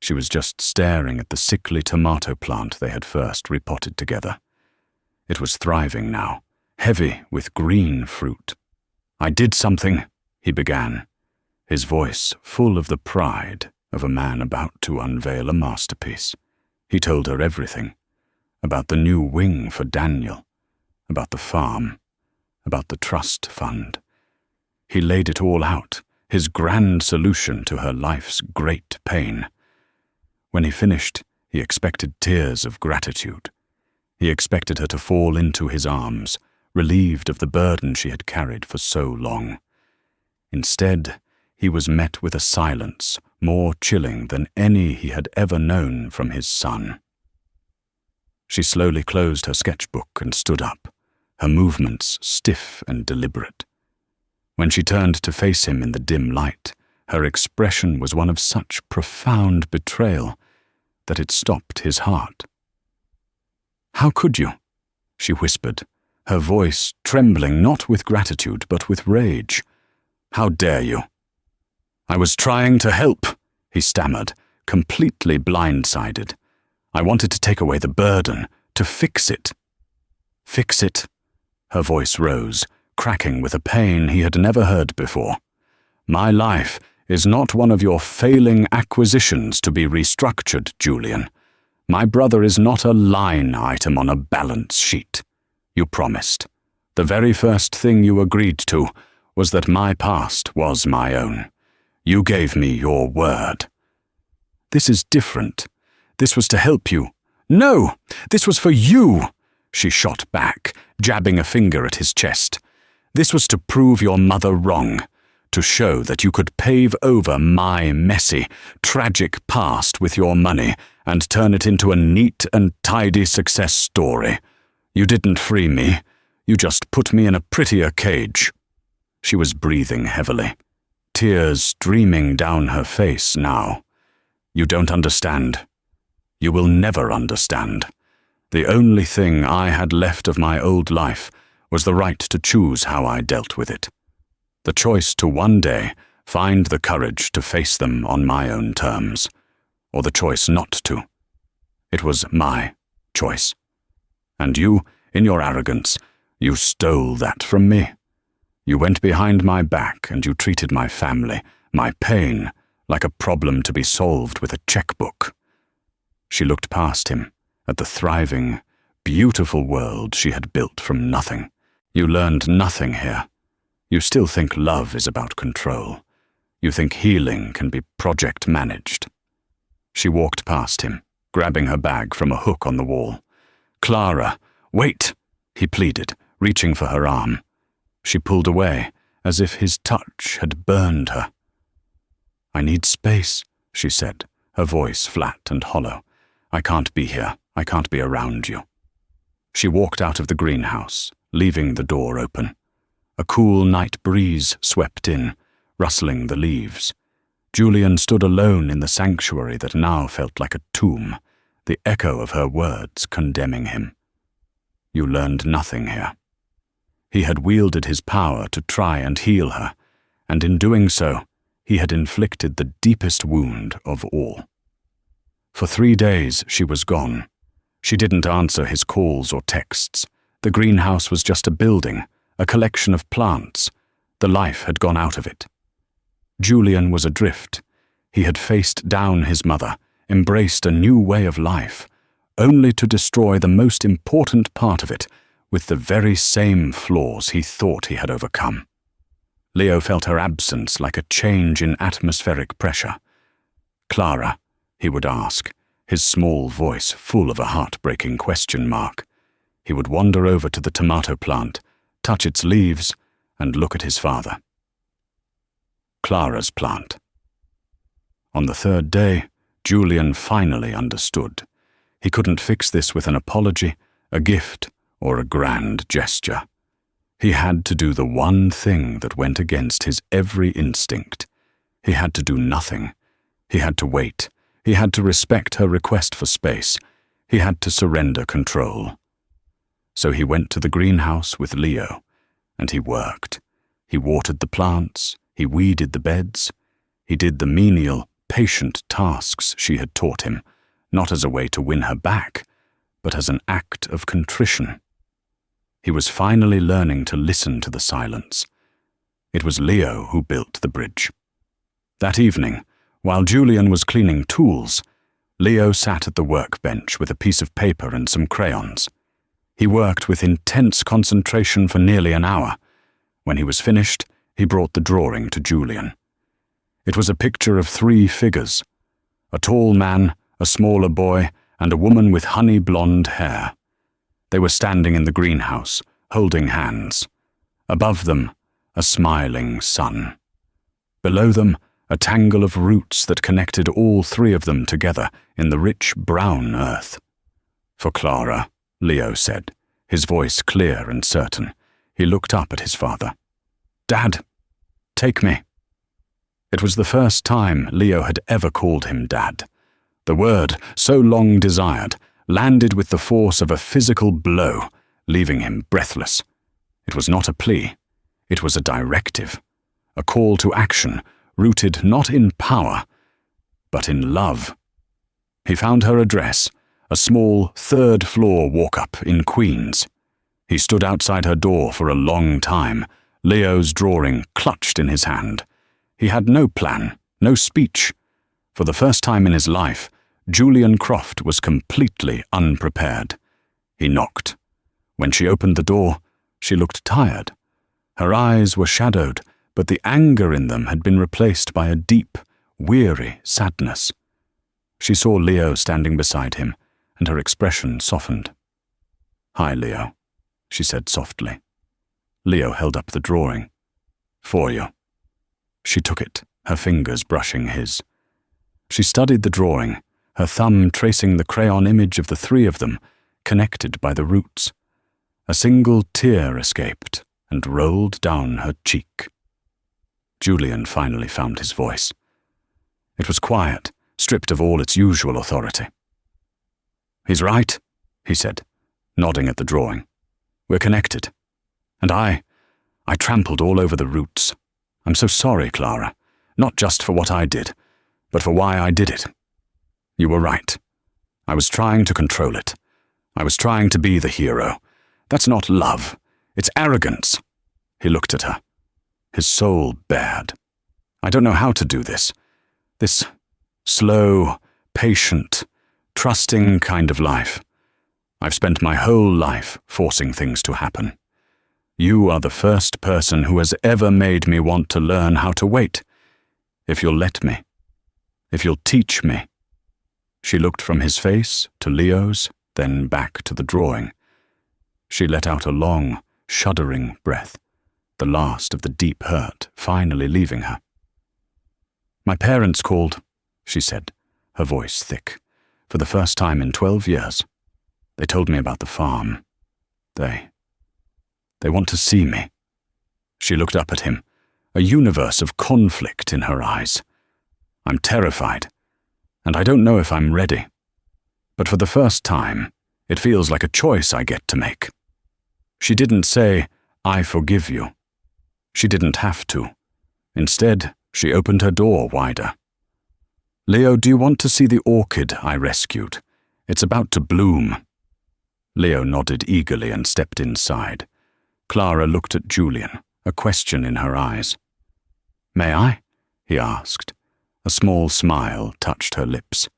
She was just staring at the sickly tomato plant they had first repotted together. It was thriving now, heavy with green fruit. "I did something," he began, his voice full of the pride of a man about to unveil a masterpiece. He told her everything, about the new wing for Daniel, about the farm, about the trust fund. He laid it all out, his grand solution to her life's great pain. When he finished, he expected tears of gratitude. He expected her to fall into his arms, relieved of the burden she had carried for so long. Instead, he was met with a silence more chilling than any he had ever known from his son. She slowly closed her sketchbook and stood up, her movements stiff and deliberate. When she turned to face him in the dim light, her expression was one of such profound betrayal that it stopped his heart. "How could you?" she whispered, her voice trembling not with gratitude but with rage. "How dare you?" "I was trying to help," he stammered, completely blindsided. "I wanted to take away the burden, to fix it." "Fix it?" Her voice rose, cracking with a pain he had never heard before. "My life is not one of your failing acquisitions to be restructured, Julian. My brother is not a line item on a balance sheet. You promised. The very first thing you agreed to was that my past was my own. You gave me your word." "This is different. This was to help you." "No, this was for you," she shot back, jabbing a finger at his chest. "This was to prove your mother wrong, to show that you could pave over my messy, tragic past with your money and turn it into a neat and tidy success story. You didn't free me. You just put me in a prettier cage." She was breathing heavily, tears streaming down her face now. "You don't understand. You will never understand. The only thing I had left of my old life was the right to choose how I dealt with it. The choice to one day find the courage to face them on my own terms, or the choice not to. It was my choice. And you In your arrogance, you stole that from me. You went behind my back and you treated my family, my pain, like a problem to be solved with a checkbook." She looked past him, at the thriving, beautiful world she had built from nothing. "You learned nothing here. You still think love is about control. You think healing can be project managed." She walked past him, grabbing her bag from a hook on the wall. "Clara, wait," he pleaded, reaching for her arm. She pulled away, as if his touch had burned her. "I need space," she said, her voice flat and hollow. "I can't be here. I can't be around you." She walked out of the greenhouse, leaving the door open. A cool night breeze swept in, rustling the leaves. Julian stood alone in the sanctuary that now felt like a tomb, the echo of her words condemning him. "You learned nothing here." He had wielded his power to try and heal her, and in doing so, he had inflicted the deepest wound of all. For 3 days she was gone. She didn't answer his calls or texts. The greenhouse was just a building, a collection of plants. The life had gone out of it. Julian was adrift. He had faced down his mother, embraced a new way of life, only to destroy the most important part of it with the very same flaws he thought he had overcome. Leo felt her absence like a change in atmospheric pressure. "Clara," he would ask, his small voice full of a heartbreaking question mark. He would wander over to the tomato plant, touch its leaves, and look at his father. Clara's plant. On the 3rd day, Julian finally understood. He couldn't fix this with an apology, a gift, or a grand gesture. He had to do the one thing that went against his every instinct. He had to do nothing. He had to wait. He had to respect her request for space. He had to surrender control. So he went to the greenhouse with Leo, and he worked. He watered the plants, he weeded the beds. He did the menial, patient tasks she had taught him, not as a way to win her back, but as an act of contrition. He was finally learning to listen to the silence. It was Leo who built the bridge. That evening, while Julian was cleaning tools, Leo sat at the workbench with a piece of paper and some crayons. He worked with intense concentration for nearly an hour. When he was finished, he brought the drawing to Julian. It was a picture of 3 figures: a tall man, a smaller boy, and a woman with honey blonde hair. They were standing in the greenhouse, holding hands. Above them, a smiling sun. Below them, a tangle of roots that connected all 3 of them together in the rich brown earth. "For Clara," Leo said, his voice clear and certain. He looked up at his father. "Dad, take me." It was the first time Leo had ever called him Dad. The word, so long desired, landed with the force of a physical blow, leaving him breathless. It was not a plea. It was a directive, a call to action, rooted not in power, but in love. He found her address, a small 3rd-floor walk-up in Queens. He stood outside her door for a long time, Leo's drawing clutched in his hand. He had no plan, no speech. For the first time in his life, Julian Croft was completely unprepared. He knocked. When she opened the door, she looked tired. Her eyes were shadowed, but the anger in them had been replaced by a deep, weary sadness. She saw Leo standing beside him, and her expression softened. "Hi, Leo," she said softly. Leo held up the drawing. "For you." She took it, her fingers brushing his. She studied the drawing, her thumb tracing the crayon image of the 3 of them, connected by the roots. A single tear escaped and rolled down her cheek. Julian finally found his voice. It was quiet, stripped of all its usual authority. "He's right," he said, nodding at the drawing. "We're connected. And I trampled all over the roots. I'm so sorry, Clara, not just for what I did, but for why I did it. You were right. I was trying to control it. I was trying to be the hero, That's not love. It's arrogance. He looked at her. His soul bared. I don't know how to do this. This slow, patient, trusting kind of life. I've spent my whole life forcing things to happen. You are the first person who has ever made me want to learn how to wait. If you'll let me. If you'll teach me. She looked from his face to Leo's, then back to the drawing. She let out a long, shuddering breath, the last of the deep hurt finally leaving her. My parents called, she said, her voice thick, for the first time in 12 years. They told me about the farm. They want to see me. She looked up at him, a universe of conflict in her eyes. I'm terrified, and I don't know if I'm ready. But for the first time, it feels like a choice I get to make. She didn't say, I forgive you. She didn't have to. Instead, she opened her door wider. Leo, do you want to see the orchid I rescued? It's about to bloom. Leo nodded eagerly and stepped inside. Clara looked at Julian, a question in her eyes. May I? He asked. A small smile touched her lips.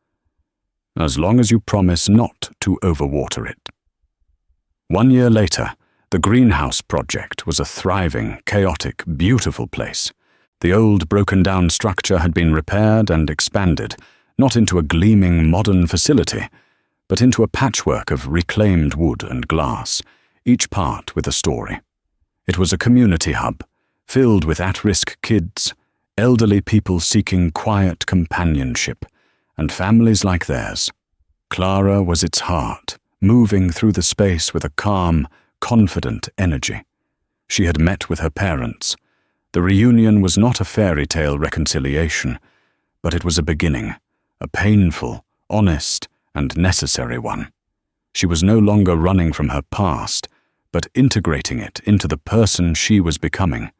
As long as you promise not to overwater it. 1 year later, the greenhouse project was a thriving, chaotic, beautiful place. The old broken-down structure had been repaired and expanded, not into a gleaming modern facility, but into a patchwork of reclaimed wood and glass, each part with a story. It was a community hub, filled with at-risk kids, elderly people seeking quiet companionship, and families like theirs. Clara was its heart, moving through the space with a calm, confident energy. She had met with her parents. The reunion was not a fairy tale reconciliation, but it was a beginning, a painful, honest, and necessary one. She was no longer running from her past, but integrating it into the person she was becoming.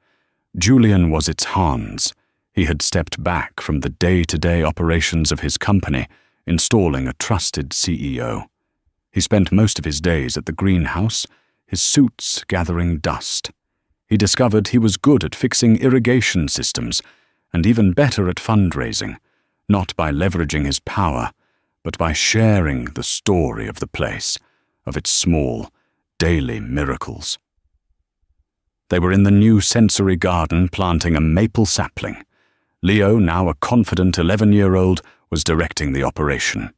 Julian was its Hans. He had stepped back from the day-to-day operations of his company, installing a trusted CEO. He spent most of his days at the greenhouse, his suits gathering dust. He discovered he was good at fixing irrigation systems, and even better at fundraising, not by leveraging his power, but by sharing the story of the place, of its small, daily miracles. They were in the new sensory garden planting a maple sapling. Leo, now a confident 11-year-old, was directing the operation.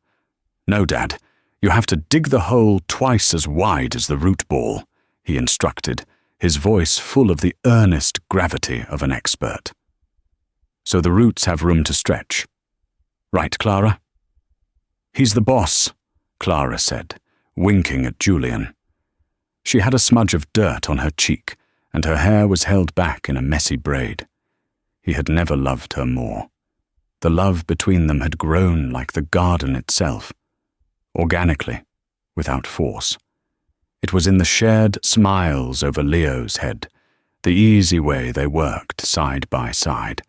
No, Dad, you have to dig the hole twice as wide as the root ball, he instructed, his voice full of the earnest gravity of an expert. So the roots have room to stretch. Right, Clara? He's the boss, Clara said, winking at Julian. She had a smudge of dirt on her cheek, and her hair was held back in a messy braid. He had never loved her more. The love between them had grown like the garden itself, organically, without force. It was in the shared smiles over Leo's head, the easy way they worked side by side,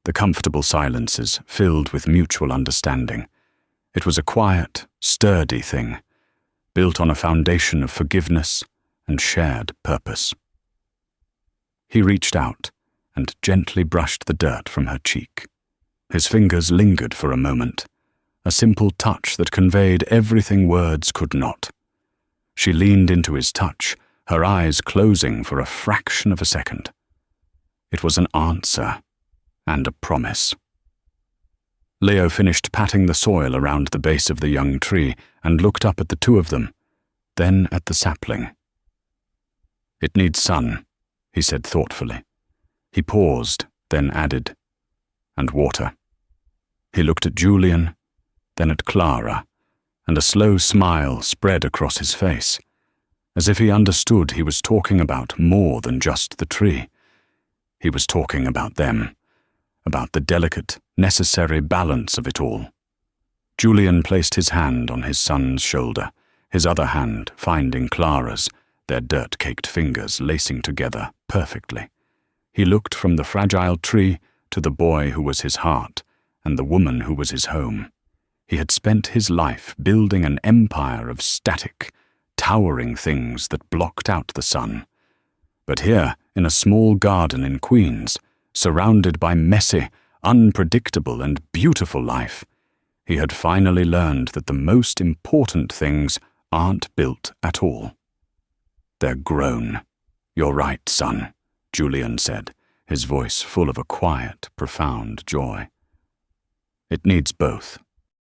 the comfortable silences filled with mutual understanding. It was a quiet, sturdy thing, built on a foundation of forgiveness and shared purpose. He reached out and gently brushed the dirt from her cheek. His fingers lingered for a moment, a simple touch that conveyed everything words could not. She leaned into his touch, her eyes closing for a fraction of a second. It was an answer and a promise. Leo finished patting the soil around the base of the young tree and looked up at the two of them, then at the sapling. It needs sun, he said thoughtfully. He paused, then added, and water. He looked at Julian, then at Clara, and a slow smile spread across his face, as if he understood he was talking about more than just the tree. He was talking about them, about the delicate, necessary balance of it all. Julian placed his hand on his son's shoulder, his other hand finding Clara's, their dirt-caked fingers lacing together perfectly. He looked from the fragile tree to the boy who was his heart and the woman who was his home. He had spent his life building an empire of static, towering things that blocked out the sun. But here, in a small garden in Queens, surrounded by messy, unpredictable and beautiful life, he had finally learned that the most important things aren't built at all. "They're grown. You're right, son," Julian said, his voice full of a quiet, profound joy. "It needs both.